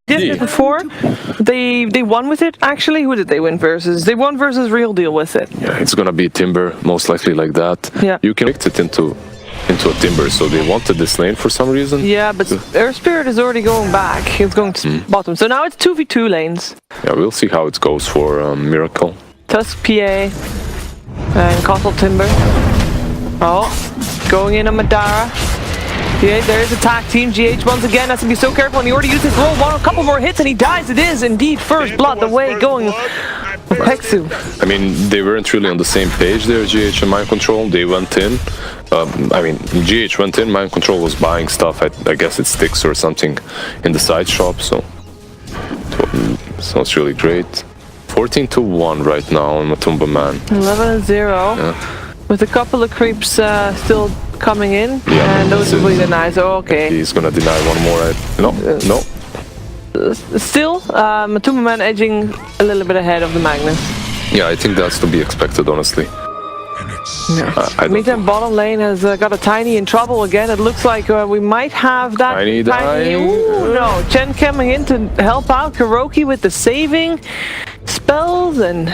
Did it before. They won with it actually. Who did they win versus? They won versus Real Deal with it. Yeah, it's gonna be Timber most likely like that. Yeah. You can mix it into a Timber, so they wanted this lane for some reason. Yeah, but Air Spirit is already going back. He's going to bottom. So now it's 2v2 lanes. Yeah, we'll see how it goes for Miracle. Tusk PA and Castle Timber. Oh, going in on Madara. Yeah, there's attack team. GH once again has to be so careful, and he already used his roll. A couple more hits, and he dies. It is indeed first blood. The way going for Peksu. I mean, they weren't really on the same page there, GH and Mind Control. They went in. I mean, GH went in. Mind Control was buying stuff. I guess it's sticks or something in the side shop. So it's really great. 14-1 right now on Matumba Man. 11-0. Yeah. With a couple of creeps still coming in, yeah, and those will be denied. So okay. He's gonna deny one more. No. Still, Matumba Man edging a little bit ahead of the Magnus. Yeah, I think that's to be expected, honestly. Yeah. Meantime, bottom lane has got a Tiny in trouble again. It looks like we might have that Tiny dying. Ooh, no, Chen coming in to help out Kuroki with the saving spells, and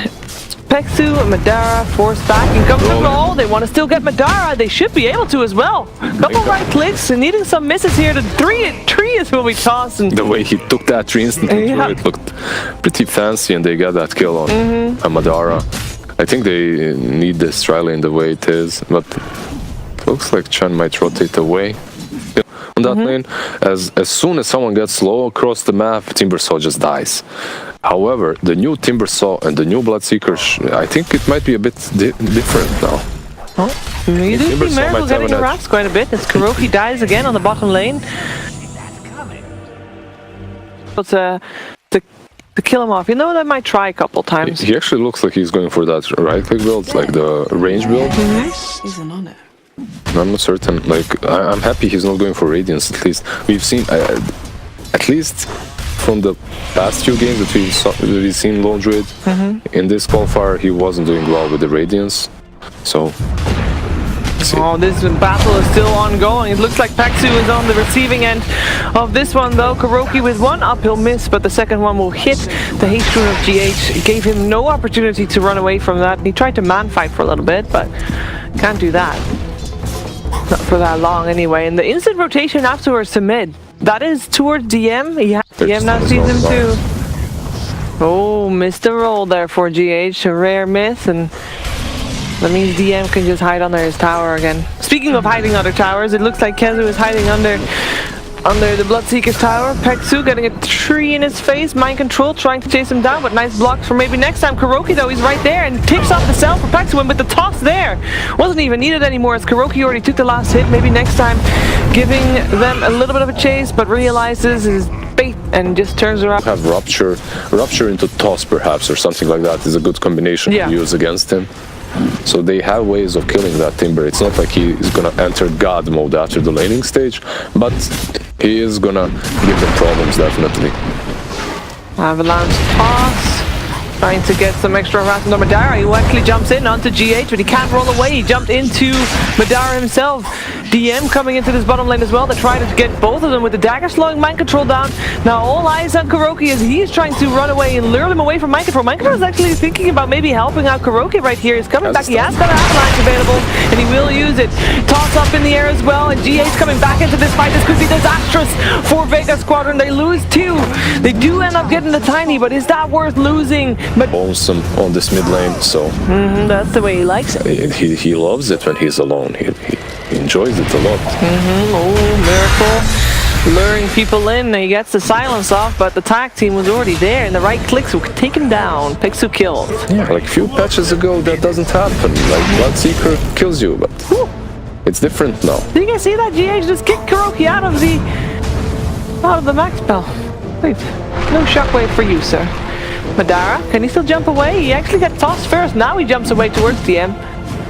Peksu and Madara forced back and comes from all. They want to still get Madara. They should be able to as well. Couple right clicks and needing some misses here. The tree is will be tossed. And the way he took that tree instantly, it looked pretty fancy, and they got that kill on Madara. I think they need this tri lane the way it is, but it looks like Chen might rotate away on that lane. As soon as someone gets low across the map, Timbersaw just dies. However, the new Timbersaw and the new Bloodseeker, I think it might be a bit different now. Oh, you do see Miracle getting harassed quite a bit as Kuroki dies again on the bottom lane. But to kill him off, you know, they might try a couple times. He actually looks like he's going for that right-click build, like the range build. Isn't on it. I'm not certain. Like, I'm happy he's not going for Radiance. At least we've seen, at least from the past few games that we've seen Lone Druid in this qualifier, he wasn't doing well with the Radiance. So. Oh, this battle is still ongoing. It looks like Peksu is on the receiving end of this one, though. Kuroki with one uphill miss, but the second one will hit the H rune of GH. It gave him no opportunity to run away from that. He tried to man fight for a little bit, but can't do that. Not for that long anyway. And the instant rotation afterwards to mid. That is towards DM. DM now sees him too. Oh, missed the roll there for GH. A rare miss, and that means DM can just hide under his tower again. Speaking of hiding under towers, it looks like Kezu is hiding under the Bloodseeker's tower. Peksu getting a tree in his face. Mind Control trying to chase him down, but nice blocks for maybe next time. Kuroki though, he's right there and tips off the cell for Peksu, and with the toss there, wasn't even needed anymore as Kuroki already took the last hit. Maybe next time giving them a little bit of a chase, but realizes his bait and just turns around. Have rupture into toss perhaps, or something like that is a good combination to use against him. So they have ways of killing that Timber. It's not like he is gonna enter God mode after the laning stage, but he is gonna give them problems, definitely. Avalanche toss. Trying to get some extra harassment on Madara, who actually jumps in onto GH, but he can't roll away. He jumped into Madara himself. DM coming into this bottom lane as well. They're trying to get both of them with the dagger, slowing Mind Control down. Now all eyes on Kuroki as he's trying to run away and lure him away from Mind Control. Mind Control is actually thinking about maybe helping out Kuroki right here. He's coming back. He has got an avalanche available, and he will use it. Toss up in the air as well, and GH coming back into this fight. This could be disastrous for Vega Squadron. They lose two. They do end up getting the Tiny, but is that worth losing? But Awesome on this mid lane, so that's the way he likes it. He loves it when he's alone. He enjoys it a lot. Oh, Miracle luring people in. He gets the silence off, but the tag team was already there, and the right clicks will take him down. Peksu killed. Yeah, like a few patches ago that doesn't happen. Like Bloodseeker kills you, but it's different now. Did you guys see that? GH just kicked Kuroki out of the max spell. Wait, no shockwave for you, sir. Madara, can he still jump away? He actually got tossed first. Now he jumps away towards DM.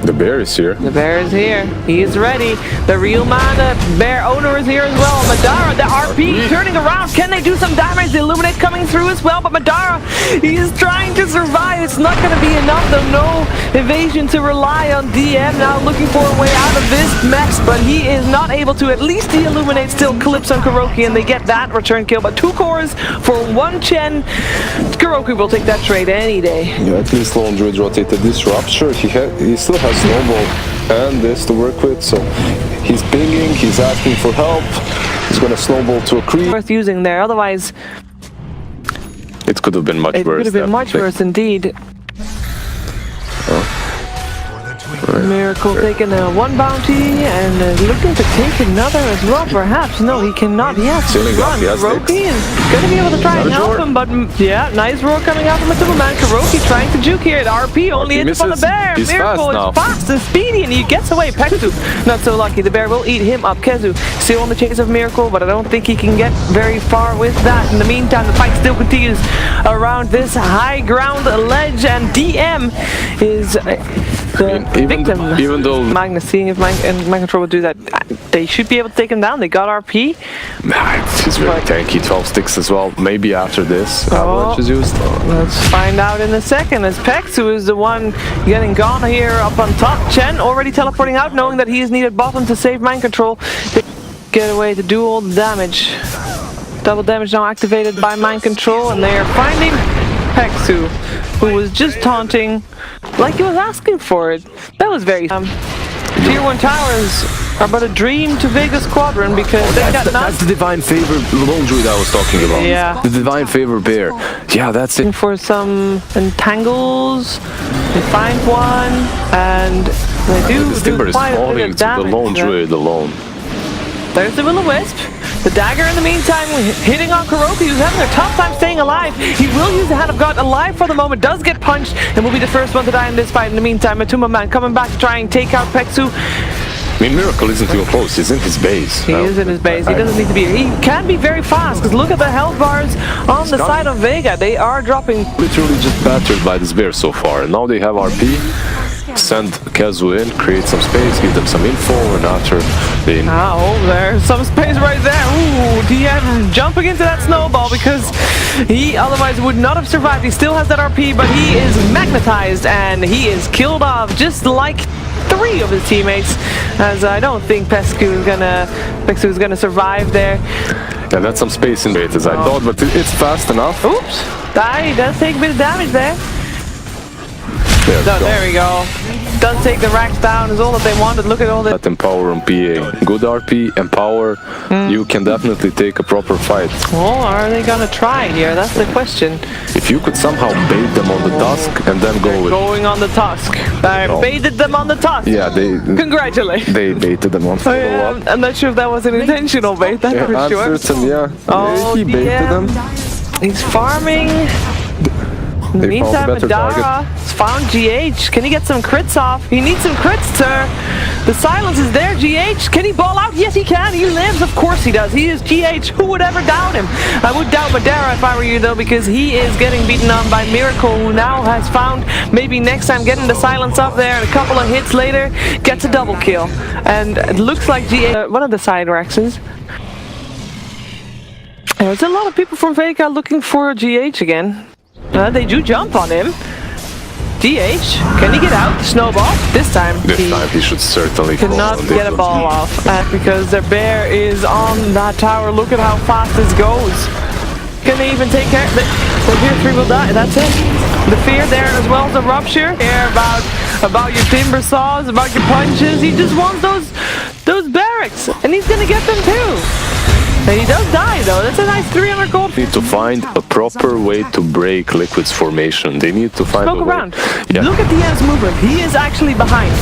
The bear is here. The bear is here. He is ready. The real man, the bear owner is here as well. Madara, the RP turning around. Can they do some damage? The Illuminate coming through as well. But Madara, he is trying to survive. It's not going to be enough though. No evasion to rely on. DM now looking for a way out of this mess. But he is not able to. At least the Illuminate still clips on KuroKy and they get that return kill. But 2 cores for 1 Chen. KuroKy will take that trade any day. Yeah, at least Lone Druid rotated this rupture. He still has Snowball and this to work with, so he's pinging, he's asking for help. He's gonna snowball to a creep. Worth using there, otherwise it could have been much worse. It could have been much worse indeed. Miracle taking 1 bounty and looking to take another as well, perhaps. No, he cannot. He has to run. KuroKy is going to be able to try and help him, but yeah, nice roar coming out from the Superman. KuroKy trying to juke here. The RP only hits on the bear. He's Miracle is fast and speedy and he gets away. Peksu, not so lucky. The bear will eat him up. Kezu still on the chase of Miracle, but I don't think he can get very far with that. In the meantime, the fight still continues around this high ground ledge, and DM is the victim. Even though Magnus, seeing if Mind Control would do that, they should be able to take him down. They got RP. He's very tanky, 12 sticks as well. Maybe after this, avalanche is used. Let's find out in a second, as Peksu is the one getting gone here up on top. Chen already teleporting out, knowing that he is needed bottom to save Mind Control. They get away to do all the damage. Double damage now activated by Mind Control, and they are finding Peksu, who was just taunting like he was asking for it. That was very Tier 1 towers are but a dream to Vega Squadron because they got that's the Divine Favor Lone Druid I was talking about. Yeah. The Divine Favor bear. Yeah, that's it. For some entangles, they find one, and they do quite a bit of damage. The Lone Druid alone. There's the Will-O-Wisp. The dagger in the meantime hitting on KuroKy, who's having a tough time staying alive. He will use the Hand of God. Alive for the moment, does get punched, and will be the first one to die in this fight. In the meantime, Matuma Man coming back to try and take out Peksu. I mean, Miracle isn't even close. He's in his base. He is in his base. He doesn't need to be here. He can be very fast, because look at the health bars on the side of Vega. They are dropping. Literally just battered by this bear so far. And now they have RP. Send Kezu in, create some space, give them some info, and after they... there's some space right there. Ooh, DM jumping into that snowball because he otherwise would not have survived. He still has that RP, but he is magnetized and he is killed off just like 3 of his teammates, as I don't think Peksu is gonna survive there. Yeah, that's some space in bait as I thought, but it's fast enough. Oops, he does take a bit of damage there. There we go. Does take the racks down, is all that they wanted. Look at all that. Empower on PA. Good RP, empower. You can definitely take a proper fight. Well, are they gonna try here? That's the question. If you could somehow bait them on the tusk and then go with... Going on the tusk. I baited them on the tusk. Yeah, they... Congratulations. They baited them on follow-up. I'm not sure if that was an intentional bait, that's for sure. I'm certain, yeah. He baited them. He's farming. In the meantime, Madara has found GH. Can he get some crits off? He needs some crits, sir. The silence is there. GH, can he ball out? Yes, he can. He lives. Of course he does. He is GH. Who would ever doubt him? I would doubt Madara if I were you, though, because he is getting beaten on by Miracle, who now has found maybe next time getting the silence up there, and a couple of hits later gets a double kill. And it looks like GH, one of the side Rexes. There's a lot of people from Vega looking for GH again. They do jump on him. DH, can he get out? Snowball. This time he should certainly cannot get a ball off because their bear is on that tower. Look at how fast this goes. Can they even take care? The Tier 3 will die. That's it. The fear there as well as the rupture. Care about your timber saws, about your punches. He just wants those barracks, and he's gonna get them too. And he does die though. That's a nice 300 gold. Need to find a proper way to break Liquid's formation. They need to find a way. Around. Yeah. Look at DM's movement. He is actually behind.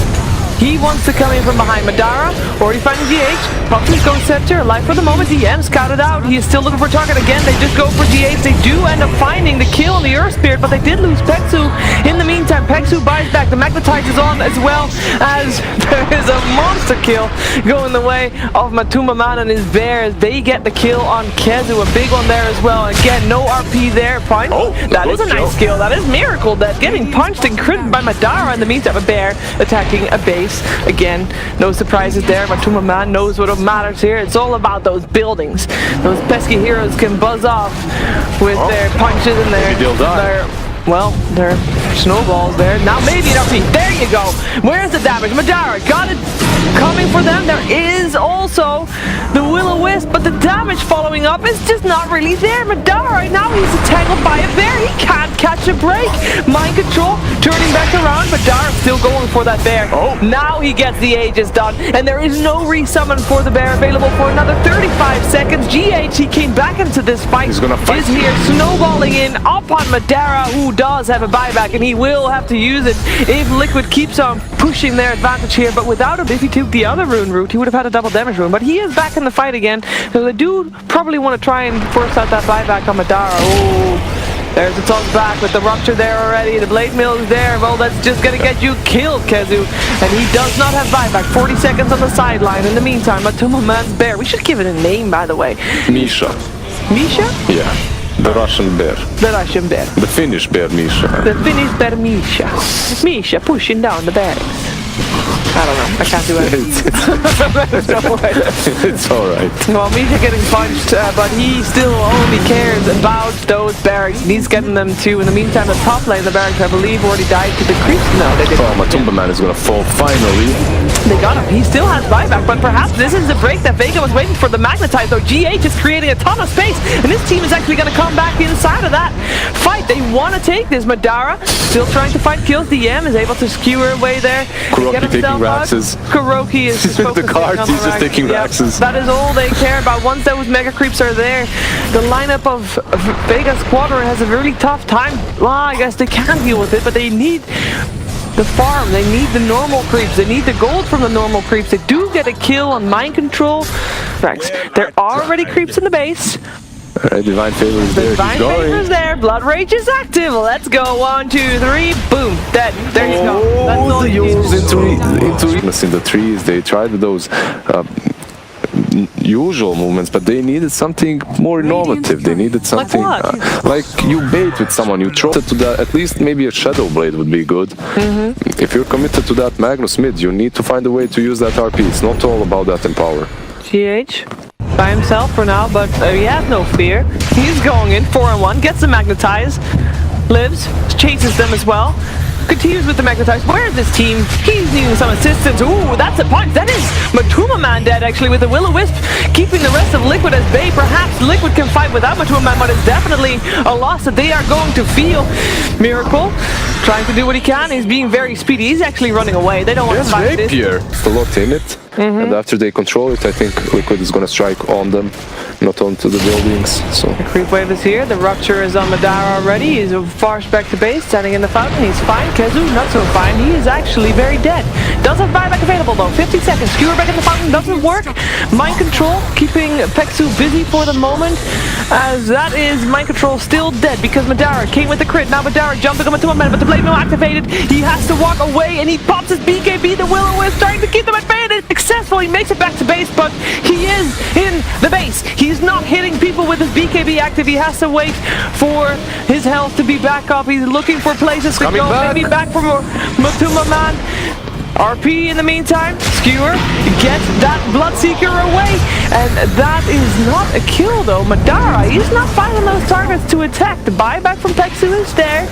He wants to come in from behind. Madara already finding GH. Proxies go center, alive for the moment. DM scouted out. He is still looking for target again. They just go for GH. They do end up finding the kill on the Earth Spirit, but they did lose Peksu. In the meantime, Peksu buys back. The Magnetize is on as well, as there is a monster kill going the way of Matuma-man and his bears. They get the kill on Kezu, a big one there as well. Again, no RP there. Fine. Oh, that is a nice kill. That is Miracle Death, getting punched and crit by Madara. In the meantime, a bear attacking a base. Again, no surprises there. Matuma-man knows what matters here. It's all about those buildings. Those pesky heroes can buzz off with their punches and their snowballs there. Now maybe an RP. There you go. Where's the damage? Madara got it coming for them. There is also the Will-O-Wisp, but the damage following up is just not really there. Madara, now he's tangled by a bear. He can't catch a break. Mind control, turning back around. Madara still going for that bear. Now he gets the Aegis done, and there is no resummon for the bear available for another 35 seconds. GH, he came back into this fight. He's gonna fight. Is here snowballing in up on Madara, who does have a buyback, and he will have to use it if Liquid keeps on pushing their advantage here. But without him, if he took the other rune route, he would have had a double damage rune. But he is back in the fight again, so they do probably want to try and force out that buyback on Madara. Oh, there's the toss back with the rupture there already. The blade mill is there. Well, that's just gonna get you killed, Kezu. And he does not have buyback. 40 seconds on the sideline. In the meantime, Matuma-man's bear. We should give it a name, by the way. Misha. Misha? Yeah. The Russian bear. The Russian bear. The Finnish bear, Misha. The Finnish bear, Misha. Misha pushing down the barracks. I don't know. I can't do it. There's no way. It's alright. Well, Misha getting punched, but he still only cares about those barracks. He's getting them too. In the meantime, the top lane, the barracks, I believe, already died to the creeps. No, they didn't. Oh, Matuma-man is gonna fall finally. They got him. He still has buyback, but perhaps this is the break that Vega was waiting for. The Magnetize, though. GH is creating a ton of space, and this team is actually going to come back inside of that fight. They want to take this. Madara still trying to find kills. DM is able to skewer away there. Kuroki taking Raxes. Kuroki is just the cards, he's just taking Raxes. That is all they care about. Once those mega creeps are there, the lineup of Vega Squadron has a really tough time. Well, I guess they can deal with it, but they need the farm, they need the normal creeps, they need the gold from the normal creeps. They do get a kill on mind control. Rex, there are already creeps in the base. Alright, Divine Favor is there. Divine Favor is there. Blood Rage is active. Let's go. 1, 2, 3. Boom. Dead. There you go. That's all the you need. into in the trees. They tried with those usual movements, but they needed something more innovative. They needed something like you bait with someone, you throw it to that. At least maybe a Shadow Blade would be good. If you're committed to that Magnus mid, you need to find a way to use that RP. It's not all about that Empower. GH by himself for now, but he has no fear. He's going in 4-on-1, gets the Magnetize, lives, chases them as well. Continues with the Magnetize. Where is this team? He's needing some assistance. Ooh, that's a punch. That is Matuma-man dead, actually, with the Will-O-Wisp, keeping the rest of Liquid as bait. Perhaps Liquid can fight without Matuma-man, but it's definitely a loss that they are going to feel. Miracle, trying to do what he can. He's being very speedy. He's actually running away. They don't want to fight this. It's a lot in it. And after they control it, I think Liquid is going to strike on them, not onto the buildings. So the creep wave is here. The rupture is on Madara already. He's far back to base, standing in the fountain. He's fine. Kezu, not so fine. He is actually very dead. Does have buyback available though. 50 seconds. Skewer back in the fountain doesn't work. Mind control, keeping Peksu busy for the moment, as that is mind control still dead because Madara came with the crit. Now Madara jumping on Matuma-man, but the blade mill activated. He has to walk away, and he pops his BKB. The Will-O-Wisp trying to keep them at bay. Successfully makes it back to base, but he is in the base. He's not hitting people with his BKB active. He has to wait for his health to be back up. He's looking for places to go. Maybe back for Matuma-man. RP in the meantime. Skewer gets that Bloodseeker away, and that is not a kill though. Madara, he's not finding those targets to attack. The buyback from Peksu is there.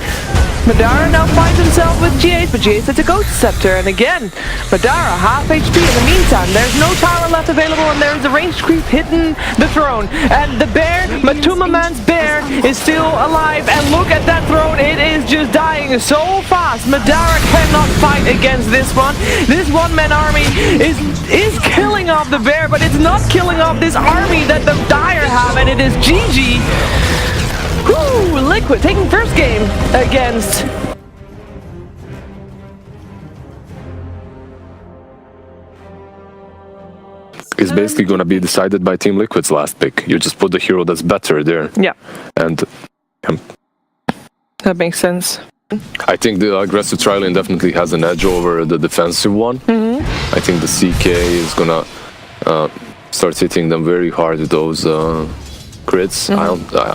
Madara now finds himself with GH, but GH gets a Ghost Scepter, and again, Madara half HP. In the meantime, there's no tower left available, and there's a ranged creep hitting the throne. And the bear, Matuma-man's bear, is still alive, and look at that throne, it is just dying so fast. Madara cannot fight against this one. This one-man army is killing off the bear, but it's not killing off this army that the Dire have, and it is GG. Woo! Liquid taking first game against is basically going to be decided by Team Liquid's last pick. You just put the hero that's better there. Yeah. And that makes sense. I think the aggressive Trilane definitely has an edge over the defensive one. I think the CK is gonna start hitting them very hard with those crits.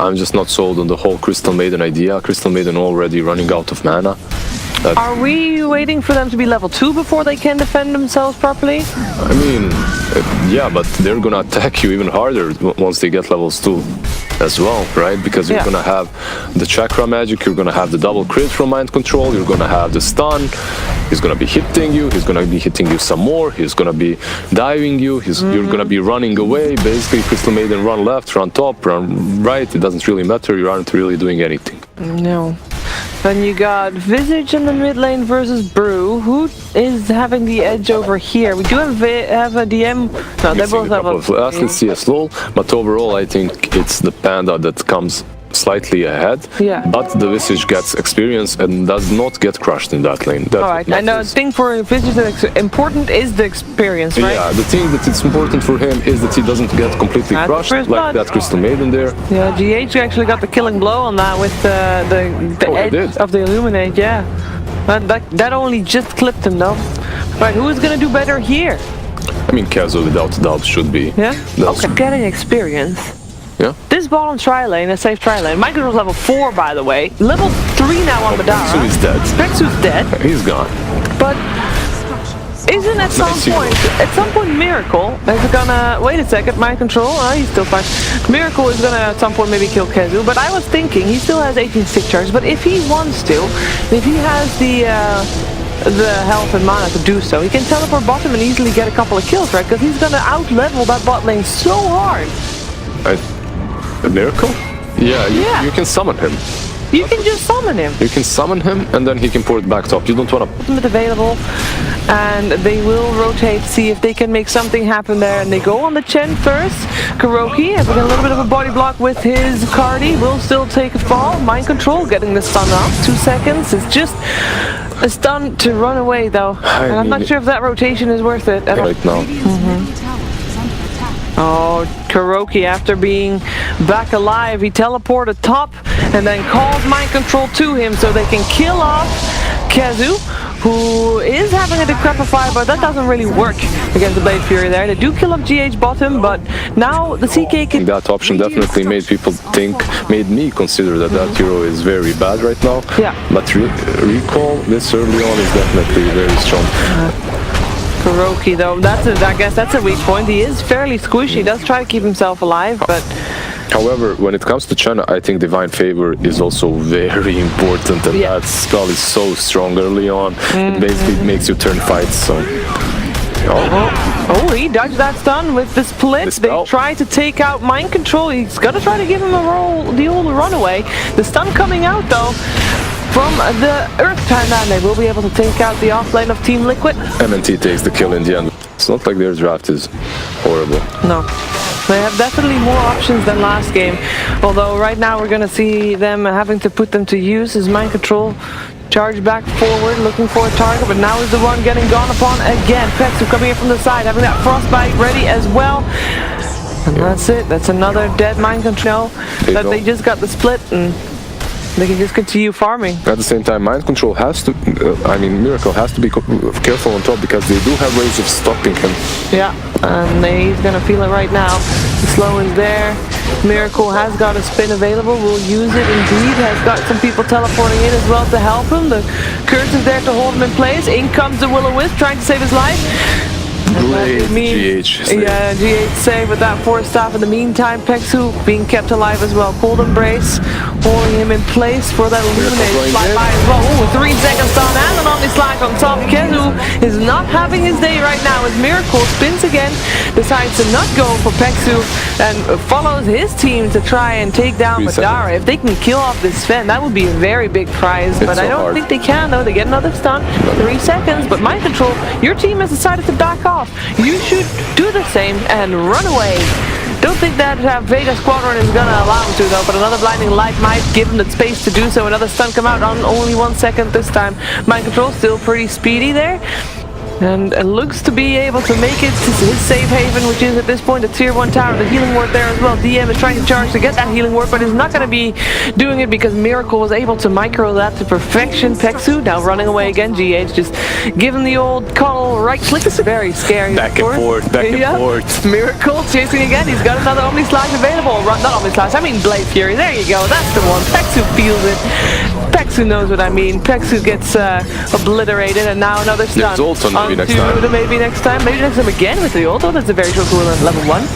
I'm just not sold on the whole Crystal Maiden idea. Crystal Maiden already running out of mana. Are we waiting for them to be level 2 before they can defend themselves properly? I mean, yeah, but they're gonna attack you even harder once they get levels 2 as well, right? Because you're gonna have the chakra magic, you're gonna have the double crit from mind control, you're gonna have the stun. He's gonna be hitting you, he's gonna be hitting you some more, he's gonna be diving you, you're gonna be running away. Basically, Crystal Maiden run left, run top, run right, it doesn't really matter, you aren't really doing anything. No. Then you got Visage in the mid lane versus Brew. Who is having the edge over here? We do have a DM. No, they both have a... Let's see a slow, but overall I think it's the Panda that comes slightly ahead. Yeah. But the Visage gets experience and does not get crushed in that lane. Alright, I know the thing for Visage that's important is the experience, right? Yeah, the thing that it's important for him is that he doesn't get completely crushed like that Crystal Maiden there. Yeah, GH actually got the killing blow on that with the edge of the Illuminate, yeah. That only just clipped him though. Right, who is gonna do better here? I mean, Kazu without a doubt should be. Yeah? Okay. Getting experience. Yeah. This bottom tri-lane, a safe tri-lane. My control's level 4, by the way. Level 3 now on Madara. Pexu is dead. Pexu's dead. He's gone. But isn't at some point Miracle is gonna... Wait a second, mind control. Oh, he's still fine. Miracle is gonna at some point maybe kill Kazu. But I was thinking, he still has 18 stick charges. But if he wants to, if he has the health and mana to do so, he can teleport bottom and easily get a couple of kills, right? Because he's gonna out-level that bot lane so hard. A Miracle? Yeah, you can summon him. You can just summon him. You can summon him and then he can port back top. You don't want to... Ultimate available, and they will rotate, see if they can make something happen there. And they go on the Chen first. Kuroki having a little bit of a body block with his Cardi, will still take a fall. Mind control, getting the stun off. 2 seconds. It's just a stun to run away though. And I'm not sure if that rotation is worth it at all. Right now. Oh, Kuroki, after being back alive, he teleported top and then called mind control to him so they can kill off Kazu, who is having a Decrepify, but that doesn't really work against the Blade Fury there. They do kill up GH bottom, but now the CK can... That option definitely made people think, made me consider that that hero is very bad right now. Yeah. But recall this early on is definitely very strong. Kuroki though, I guess that's a weak point. He is fairly squishy, he does try to keep himself alive, but... However, when it comes to Chen, I think Divine Favor is also very important, and that spell is so strong early on. It basically makes you turn fights, so... Oh, he dodged that stun with the split. They try to take out mind control. He's gonna try to give him a roll, the old runaway. The stun coming out though from the Earth Panda, and they will be able to take out the offlane of Team Liquid. MNT takes the kill in the end. It's not like their draft is horrible. No. They have definitely more options than last game. Although right now we're gonna see them having to put them to use as mind control. Charge back forward, looking for a target, but now is the one getting gone upon again. Pexu coming in from the side, having that frostbite ready as well. And that's it. That's another dead mind control. They just got the split and they can just continue farming. At the same time, mind control has to, Miracle has to be careful on top because they do have ways of stopping him. Yeah, and he's gonna feel it right now. The slow is there. Miracle has got a spin available, will use it indeed. Has got some people teleporting in as well to help him. The curse is there to hold him in place. In comes the Will-O-Wisp trying to save his life. Great GH save. Yeah, GH save with that force staff. In the meantime, Pexu being kept alive as well. Cold Embrace holding him in place for that Illuminate fly by as well. Ooh, 3 seconds down and an Omni Slash on top. Kazu is not having his day right now as Miracle spins again, decides to not go for Pexu and follows his team to try and take down Madara. If they can kill off this Sven, that would be a very big prize, but I don't think they can though. They get another stun, 3 seconds, but mind control, your team has decided to back off. You should do the same and run away. Don't think that Vega Squadron is gonna allow him to though, but another blinding light might give him the space to do so. Another stun come out on only 1 second this time. Mind control still pretty speedy there. And looks to be able to make it to his safe haven, which is at this point a tier 1 tower. The healing ward there as well. DM is trying to charge to get that healing ward, but is not going to be doing it because Miracle was able to micro that to perfection. Pexu now running away again. GH just giving the old call right click. It's very scary. Back and forth, back and forth. Miracle chasing again. He's got another Omni Slash available. Not Omni Slash, I mean Blade Fury. There you go. That's the one. Pexu feels it. Pexu knows what I mean. Pexu gets obliterated, and now another stun. Maybe next time. Maybe next time again with the ult. That's a very short cooldown at level 1.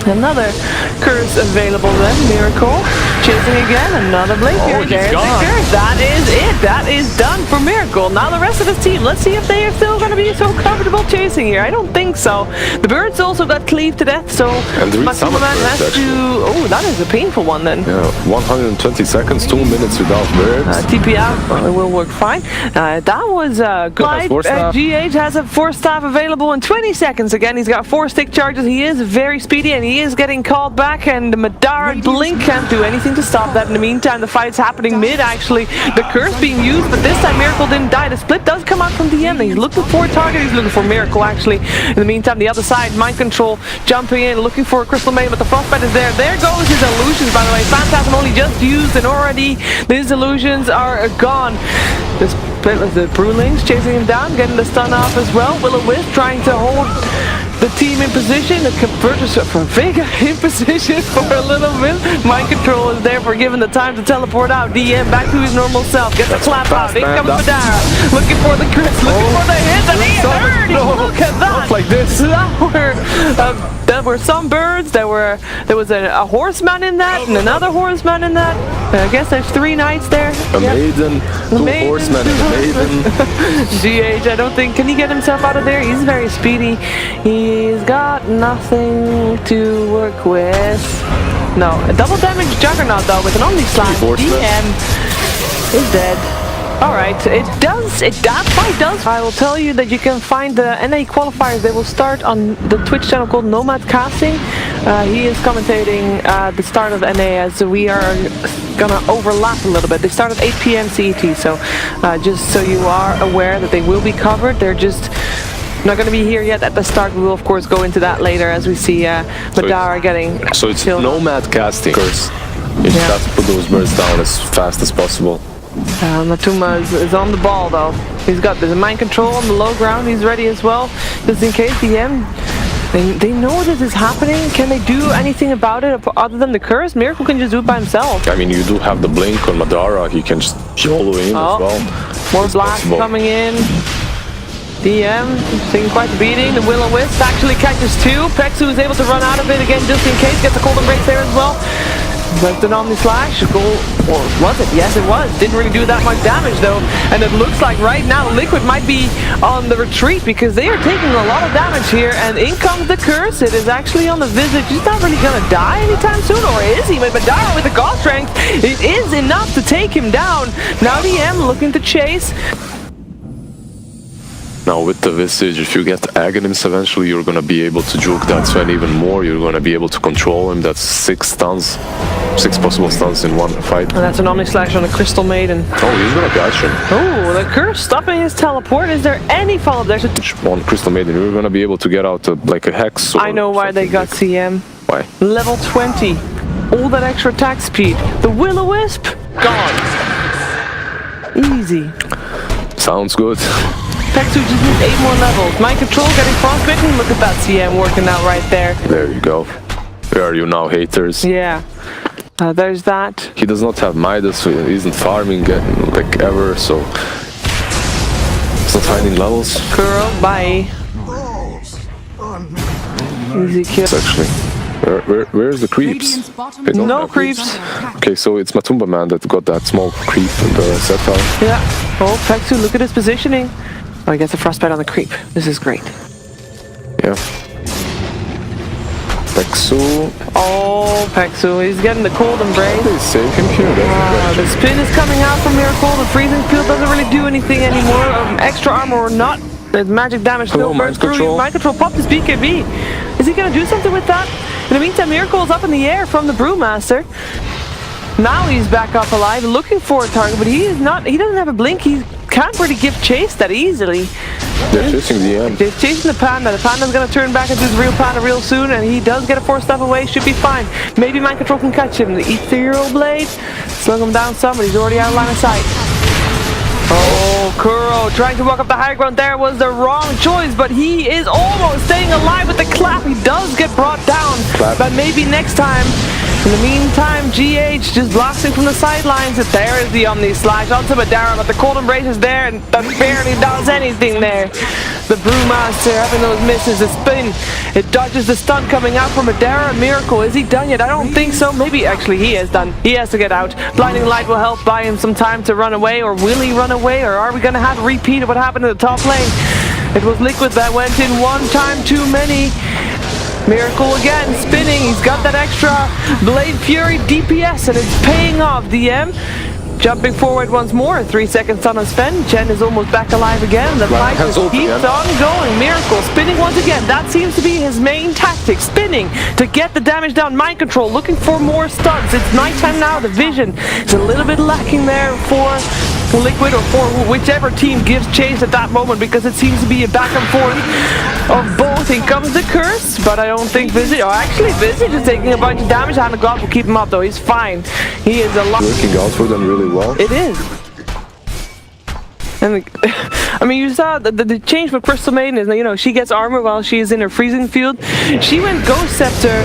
Another curse available then. Miracle chasing again. Another Blade Fury. There's the curse. That is it. That is done for Miracle. Now the rest of his team. Let's see if they are still going to be so comfortable chasing here. I don't think so. The birds also got cleaved to death, so Matumba Man has to... Oh, that is a painful one then. Yeah, 120 seconds, 2 minutes without birds. TP out. It will work fine. That was good. GH has a 4-staff available in 20 seconds. Again, he's got 4 stick charges. He is very speedy, and he is getting called back, and Madara Blink can't do anything to stop that. In the meantime, the fight's happening mid, actually. The curse being used, but this time Miracle didn't die. The split does come out from the end. He's looking for a target. He's looking for Miracle, actually. In the meantime, the other side, Mind Control jumping in, looking for a Crystal Maiden, but the Frostbite is there. There goes his illusions, by the way. Phantasm only just used, and already his illusions are gone. The Brewlings chasing him down, getting the stun off as well. Will-O-Wisp trying to hold the team in position. The converters for Vega in position for a little bit. Mind Control is there for giving the time to teleport out. DM back to his normal self. Gets a clap out. In comes Madara. Looking for the crit. Looking for the hit. And he heard it. Look at that. Like this. There were some birds. There was a horseman in that, and another horseman in that. I guess there's 3 knights there. A maiden, 2 horsemen, and a maiden. GH, I don't think, can he get himself out of there? He's very speedy. He's got nothing to work with. No, a double damage Juggernaut though with an Omni Slash. DM is dead. Alright, that fight does. I will tell you that you can find the NA qualifiers. They will start on the Twitch channel called Nomad Casting. He is commentating the start of NA, as we are gonna overlap a little bit. They start at 8 PM CET, so just so you are aware that they will be covered. They're just not going to be here yet at the start. We will of course go into that later as we see Madara getting so it's Nomad Casting. You just have to put those birds down as fast as possible. Matumba is on the ball though. He's got the Mind Control on the low ground. He's ready as well, just in case DM. They know this is happening. Can they do anything about it other than the curse? Miracle can just do it by himself. I mean, you do have the blink on Madara. He can just YOLO in as well. More blast coming in. DM taking quite the beating. The Will-O-Wisp actually catches 2. Pexu is able to run out of it again just in case. Gets a cold embrace there as well. But the Omni Slash, or was it? Yes, it was. Didn't really do that much damage though. And it looks like right now Liquid might be on the retreat because they are taking a lot of damage here. And in comes the curse. It is actually on the Visage. He's not really gonna die anytime soon, or is he? But Madara with the God Strength, it is enough to take him down. Now DM looking to chase. Now with the Visage, if you get Aghanim's eventually, you're gonna be able to juke that Sven even more. You're gonna be able to control him. That's 6 stuns. 6 possible stuns in one fight. And that's an Omni Slash on a Crystal Maiden. Oh, he's gonna catch him. Oh, the curse stopping his teleport. Is there any follow-up there? On Crystal Maiden, you're gonna be able to get out like a Hex. Or I know why they got CM. Why? Level 20. All that extra attack speed. The Will-O-Wisp, gone. Easy. Sounds good. Pexu just needs 8 more levels. Mind Control getting frostbitten. Look at that CM working out right there. There you go. Where are you now, haters? Yeah. There's that. He does not have Midas, so he isn't farming like ever, so he's not finding levels. Girl, bye. Easy kill. Actually, where's the creeps? No creeps. Okay, so it's Matumba Man that got that small creep in the set out. Yeah. Oh, Pexu, look at his positioning. Oh, he gets a frostbite on the creep. This is great. Yeah. Pexu. Oh, Pexu, he's getting the cold embrace. They save him here. The spin is coming out from Miracle. The freezing field doesn't really do anything anymore. Extra armor or not. The magic damage still burns through. Mind Control popped his BKB. Is he going to do something with that? In the meantime, Miracle is up in the air from the Brewmaster. Now he's back up alive, looking for a target, but he is not. He doesn't have a blink. He can't really give chase that easily. They're chasing the end. They're chasing the Panda. The Panda's gonna turn back into his real Panda real soon, and he does get a 4-step away. Should be fine. Maybe Mind Control can catch him. The Ethereal Blade, slung him down some, but he's already out of line of sight. Oh, Kuro trying to walk up the high ground there was the wrong choice, but he is almost staying alive with the clap. He does get brought down, but maybe next time. In the meantime, GH just blasting from the sidelines. There is the Omni Slash onto Madara, but the Cold Embrace is there and that barely does anything there. The Brewmaster having those misses, the spin. It dodges the stun coming out from Madara. Miracle, is he done yet? I don't think so. Maybe actually he is done. He has to get out. Blinding Light will help buy him some time to run away, or will he run away, or are we going to have a repeat of what happened in the top lane? It was Liquid that went in one time too many. Miracle again, spinning. He's got that extra Blade Fury DPS and it's paying off. DM jumping forward once more. 3 seconds on a spend. Chen is almost back alive again. The fight just keeps on going. Miracle spinning once again. That seems to be his main tactic. Spinning to get the damage down. Mind Control looking for more stuns. It's nighttime now. The vision is a little bit lacking there for Liquid, or for whichever team gives chase at that moment, because it seems to be a back and forth of both. In comes the curse, but I don't think Visage, or actually Visage is taking a bunch of damage. Hand of God will keep him up though. He's fine. He is a lot. Working out for them really well. It is. And I mean, you saw the change with Crystal Maiden is, you know, she gets armor while she is in her freezing field. She went Ghost Scepter,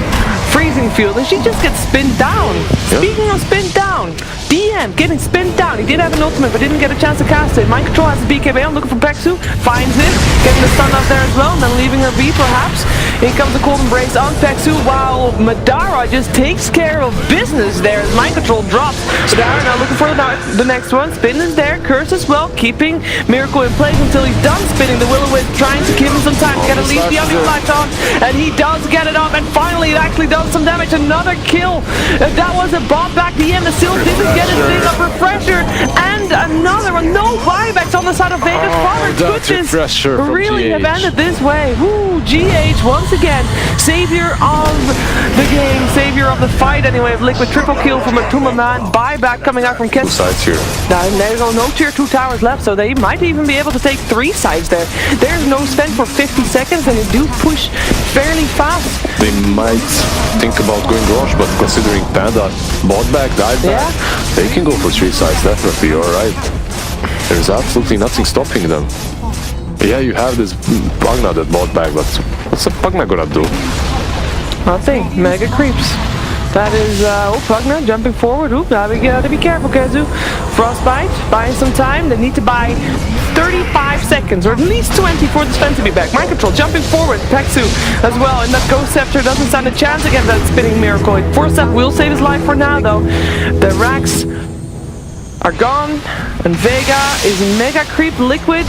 freezing field, and she just gets spinned down. Yep. Speaking of spin down, DM getting spinned down. He did have an ultimate, but didn't get a chance to cast it. Mind Control has the BKB on, looking for Peksu, finds it, getting the stun up there as well, and then leaving her be perhaps. In comes the Cold Embrace on Peksu, while Madara just takes care of business there as Mind Control drops. Madara now looking for the next one. Spin is there, Curse as well, keeping Miracle in place until he's done spinning. The Will-O-Wisp trying to give him some time to get at least the Omni Slash on, and he does get it up, and finally it actually does some damage. Another kill. That was a bomb back. The end still didn't get his thing up. Refresher, and another one. No buybacks on the side of Vega's father. Could this really have ended this way? Woo, GH once again, savior of the game, savior of the fight anyway, of Liquid. Triple kill from a Tuma man. Buyback coming out from Ken. Sides here. Now there go no tier 2 towers left, so they might even be able to take 3 sides there. There's no spend for 50 seconds, and they do push fairly fast. They might think about going Roche, but considering Panda bought back, dive back, they can go for 3 sides, definitely, alright. There's absolutely nothing stopping them. Yeah, you have this Pugna that bought back, but what's the Pugna gonna do? Nothing. Mega creeps. That is, Pugna jumping forward. Oop, gotta be careful, Kazu. Frostbite, buying some time. They need to buy 35 seconds, or at least 20 for the spend to be back. Mind Control jumping forward. Peksu as well, and that Ghost Scepter doesn't stand a chance against that spinning Miracle. 4-step will save his life for now, though. The racks are gone, and Vega is mega creep. Liquid,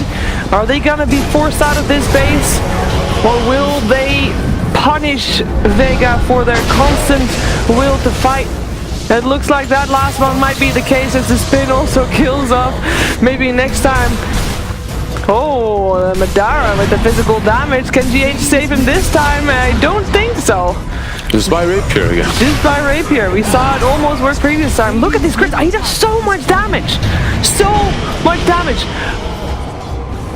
are they gonna be forced out of this base, or will they punish Vega for their constant will to fight? It looks like that last one might be the case, as the spin also kills off. Maybe next time. Oh, Madara with the physical damage. Can GH save him this time? I don't think so. Just by Rapier again. Just by Rapier. We saw it almost work previous time. Look at these crits. He does so much damage. So much damage.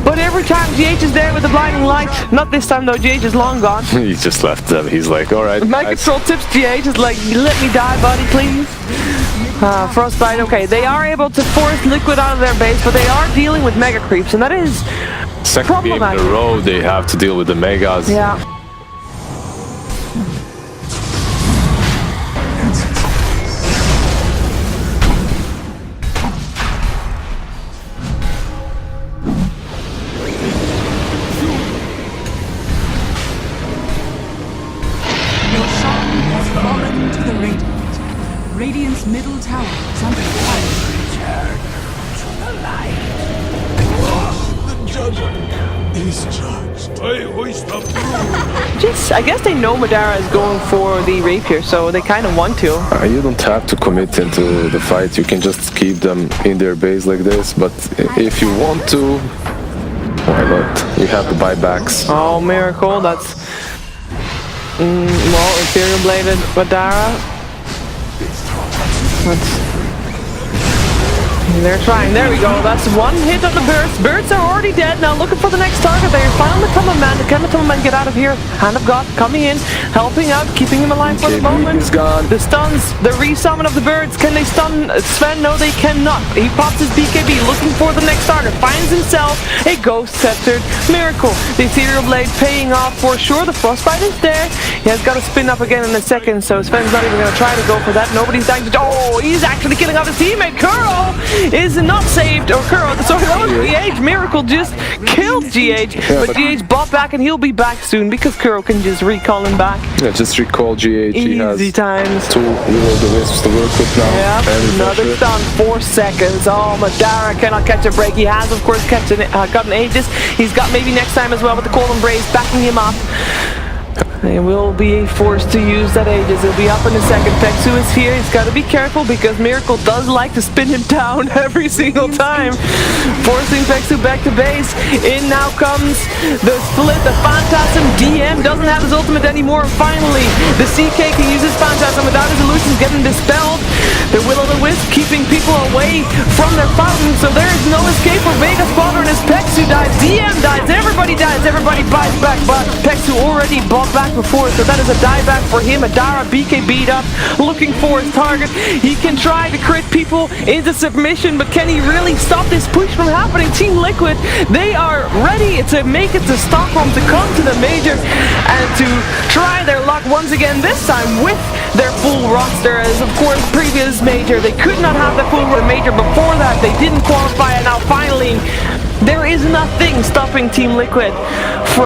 But every time GH is there with the blinding light. Not this time though, GH is long gone. He just left them. He's like, alright. Mind Control tips GH is like, let me die, buddy, please. Frostbite, okay. They are able to force Liquid out of their base, but they are dealing with mega creeps, and that is second game in a row they have to deal with the megas. Yeah. Radiant's middle tower is under attack. Return to the light. The judge is judged. I hoist up. I guess they know Madara is going for the Rapier, so they kind of want to. You don't have to commit into the fight. You can just keep them in their base like this. But if you want to, why not? You have the buybacks. Oh, Miracle, that's... well, Ethereal Bladed Madara. They're trying. There we go. That's one hit of the birds. Birds are already dead. Now looking for the next target. They're finally coming, man. Can the man get out of here? Hand of God coming in, helping out, keeping him alive for the moment. Is gone. The stuns, the resummon of the birds. Can they stun Sven? No, they cannot. He pops his BKB, looking for the next target. Finds himself a ghost sceptered miracle. The ethereal blade paying off for sure. The frostbite is there. He has got to spin up again in a second, so Sven's not even going to try to go for that. Nobody's dying to. Oh, he's actually killing off his teammate. Kuro is not saved. Or Kuro, sorry, that was GH. Miracle just killed GH. But GH bought back and he'll be back soon because Kuro can just recall him back. Yeah, just recall GH. He has Easy times. 2 will-o'-the-wisps to work with now. Yep, And another stun, 4 seconds. Oh, Madara cannot catch a break. He has, of course, gotten Aegis. He's got maybe next time as well with the Cold Embrace backing him up. They will be forced to use that Aegis. He'll be up in a second. Pexu is here. He's got to be careful because Miracle does like to spin him down every single time. Forcing Pexu back to base. In now comes the split. The Phantasm DM doesn't have his ultimate anymore. Finally, the CK can use his Phantasm without his illusions getting dispelled. The Will-o'-the-Wisp keeping people away from their fountain, so there is no escape for Vega Squadron as Pexu dies. DM dies. Everybody buys back, but Pexu already bought back before, so that is a dieback for him. Adara BK beat up, looking for his target. He can try to crit people into submission, but can he really stop this push from happening? Team Liquid, they are ready to make it to Stockholm, to come to the major and to try their luck once again, this time with their full roster. As of course previous major, they could not have the full major before that. They didn't qualify, and now finally there is nothing stopping Team Liquid from